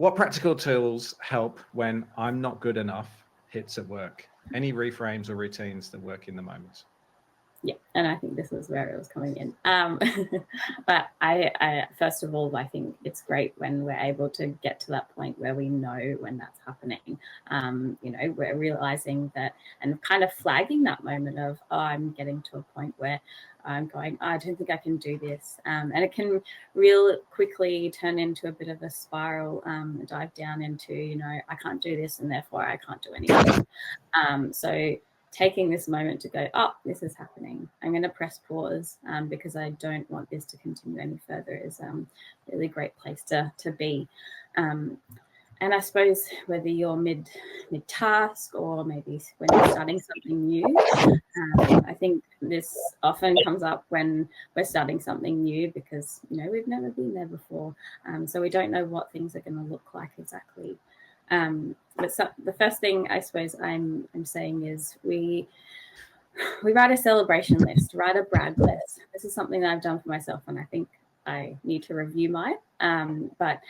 What practical tools help when I'm not good enough hits at work? Any reframes or routines that work in the moment? Yeah, and I think this is where it was coming in. But I first of all, I think it's great when we're able to get to that point where we know when that's happening. We're realizing that and kind of flagging that moment of, oh, I'm getting to a point where I'm going, oh, I don't think I can do this. And it can real quickly turn into a bit of a spiral, dive down into, I can't do this and therefore I can't do anything. So taking this moment to go, oh, this is happening. I'm going to press pause because I don't want this to continue any further is a really great place to be. And I suppose whether you're mid task or maybe when you're starting something new, I think this often comes up when we're starting something new because, we've never been there before. So we don't know what things are going to look like exactly. But the first thing I suppose I'm saying is we write a celebration list, write a brag list. This is something that I've done for myself, and I think I need to review mine. But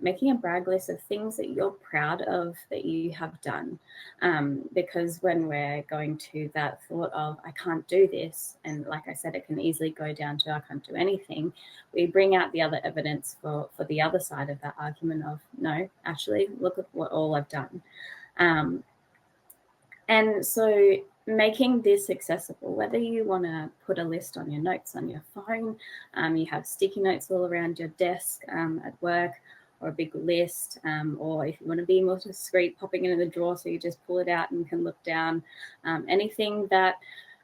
making a brag list of things that you're proud of that you have done, because when we're going to that thought of I can't do this, and like I said, it can easily go down to I can't do anything. We bring out the other evidence for the other side of that argument of no, actually, look at what all I've done. And so making this accessible, whether you want to put a list on your notes on your phone, you have sticky notes all around your desk at work, or a big list, or if you want to be more discreet, popping it in the drawer so you just pull it out and can look down. Anything that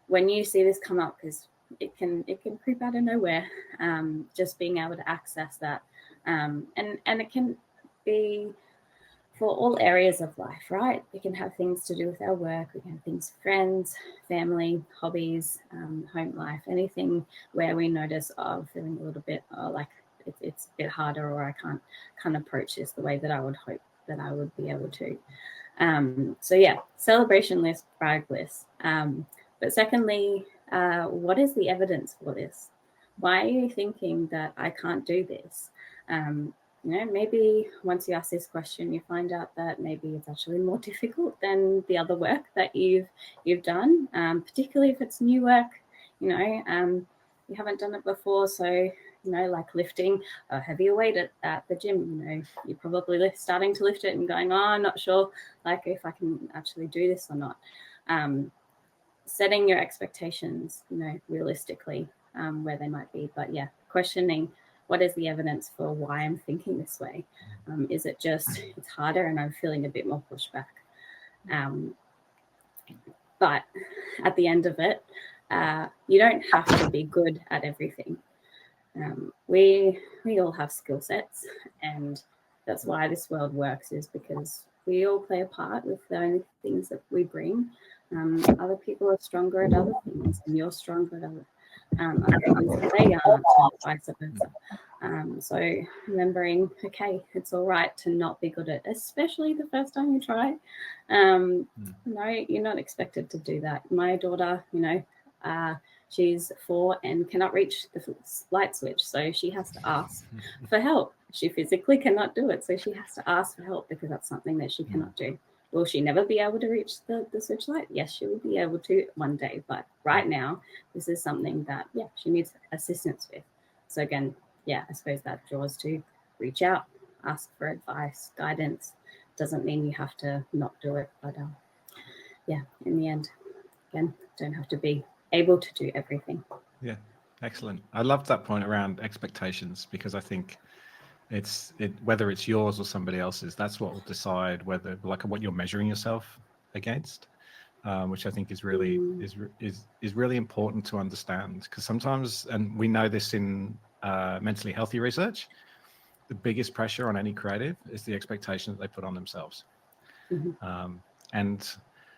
when you see this come up, because it can creep out of nowhere, just being able to access that. And it can be for all areas of life, right? We can have things to do with our work, we can have things, friends, family, hobbies, home life, anything where we notice feeling a little bit like it's a bit harder, or I can't approach this the way that I would hope that I would be able to. So yeah, celebration list, brag list. But secondly, what is the evidence for this? Why are you thinking that I can't do this? Maybe once you ask this question, you find out that maybe it's actually more difficult than the other work that you've done, particularly if it's new work. You haven't done it before, so like lifting a heavier weight at the gym. You're probably starting to lift it and going, oh, I'm not sure, like if I can actually do this or not. Setting your expectations, realistically, where they might be, but yeah, questioning. What is the evidence for why I'm thinking this way? Is it just it's harder and I'm feeling a bit more pushback? But at the end of it, you don't have to be good at everything. We all have skill sets, and that's why this world works, is because we all play a part with the only things that we bring. Other people are stronger at other things, and you're stronger at other things that they aren't, and vice versa. So remembering, okay, it's all right to not be good at, especially the first time you try. No, you're not expected to do that. My daughter, she's 4 and cannot reach the light switch, so she has to ask for help. She physically cannot do it, so she has to ask for help because that's something that she cannot do. Will she never be able to reach the switch light? Yes, she will be able to one day, but right now, this is something that, she needs assistance with. So again, I suppose that draws to reach out, ask for advice, guidance. Doesn't mean you have to not do it, but in the end, again, don't have to be able to do everything. Yeah, excellent. I loved that point around expectations, because I think whether it's yours or somebody else's, that's what will decide whether, like, what you're measuring yourself against, which I think is really is really important to understand, because sometimes, and we know this in mentally healthy research, the biggest pressure on any creative is the expectation that they put on themselves. And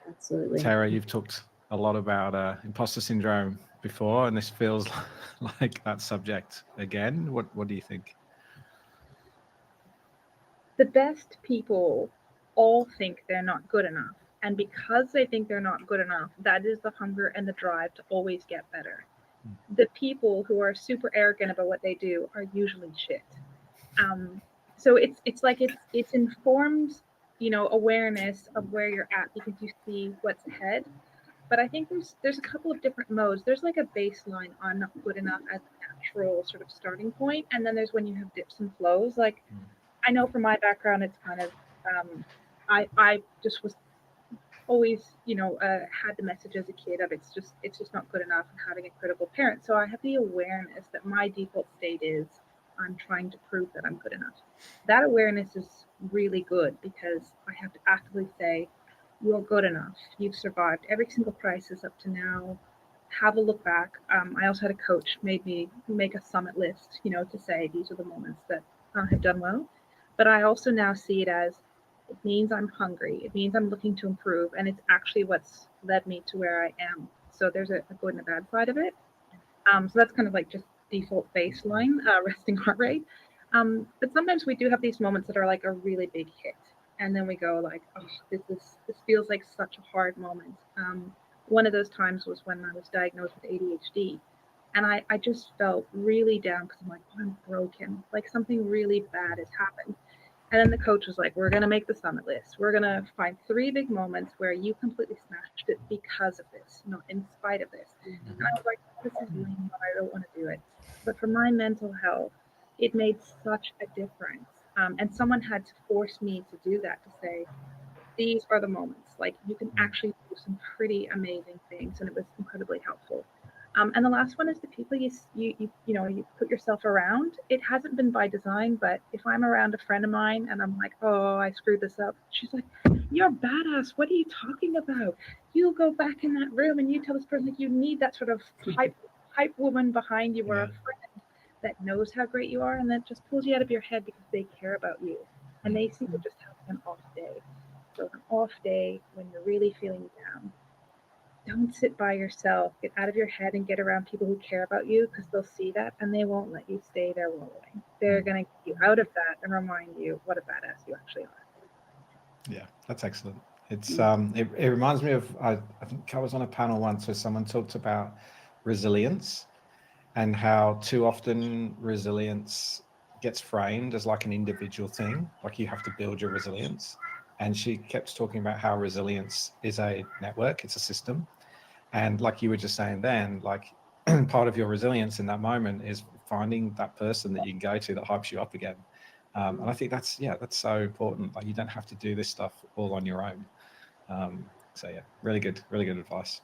absolutely, Tara, you've talked a lot about imposter syndrome before, and this feels like that subject again. What do you think? The best people all think they're not good enough. And because they think they're not good enough, that is the hunger and the drive to always get better. The people who are super arrogant about what they do are usually shit. So it's like it's informed, you know, awareness of where you're at because you see what's ahead. But I think there's a couple of different modes. There's like a baseline on not good enough as a natural sort of starting point, and then there's when you have dips and flows. Like I know from my background, it's kind of I just was always, you know, had the message as a kid of it's just not good enough and having a critical parent. So I have the awareness that my default state is I'm trying to prove that I'm good enough. That awareness is really good because I have to actively say, you're good enough. You've survived every single crisis up to now. Have a look back. I also had a coach made me make a summit list, you know, to say these are the moments that I have done well. But I also now see it as it means I'm hungry. It means I'm looking to improve, and it's actually what's led me to where I am. So there's a good and a bad side of it. So that's kind of like just default baseline resting heart rate. But sometimes we do have these moments that are like a really big hit, and then we go like, oh, this feels like such a hard moment. One of those times was when I was diagnosed with ADHD, and I just felt really down because I'm like, oh, I'm broken. Like something really bad has happened. And then the coach was like, we're going to make the summit list. We're going to find 3 big moments where you completely smashed it because of this, not in spite of this. Mm-hmm. And I was like, this is lame, I don't want to do it. But for my mental health, it made such a difference. And someone had to force me to do that, to say, these are the moments. Like you can actually do some pretty amazing things. And it was incredibly helpful. And the last one is the people you know you put yourself around. It hasn't been by design, but if I'm around a friend of mine and I'm like, oh, I screwed this up, she's like, you're badass. What are you talking about? You go back in that room and you tell this person like you need that sort of hype woman behind you or a friend that knows how great you are and that just pulls you out of your head because they care about you and they see you just having an off day. So an off day when you're really feeling down. Don't sit by yourself. Get out of your head and get around people who care about you because they'll see that and they won't let you stay there wallowing. They're going to get you out of that and remind you what a badass you actually are. Yeah, that's excellent. It's it reminds me of I think I was on a panel once where someone talked about resilience and how too often resilience gets framed as like an individual thing, like you have to build your resilience. And she kept talking about how resilience is a network, it's a system. And like you were just saying then, like part of your resilience in that moment is finding that person that you can go to that hypes you up again. And I think that's so important. Like you don't have to do this stuff all on your own. So yeah, really good advice.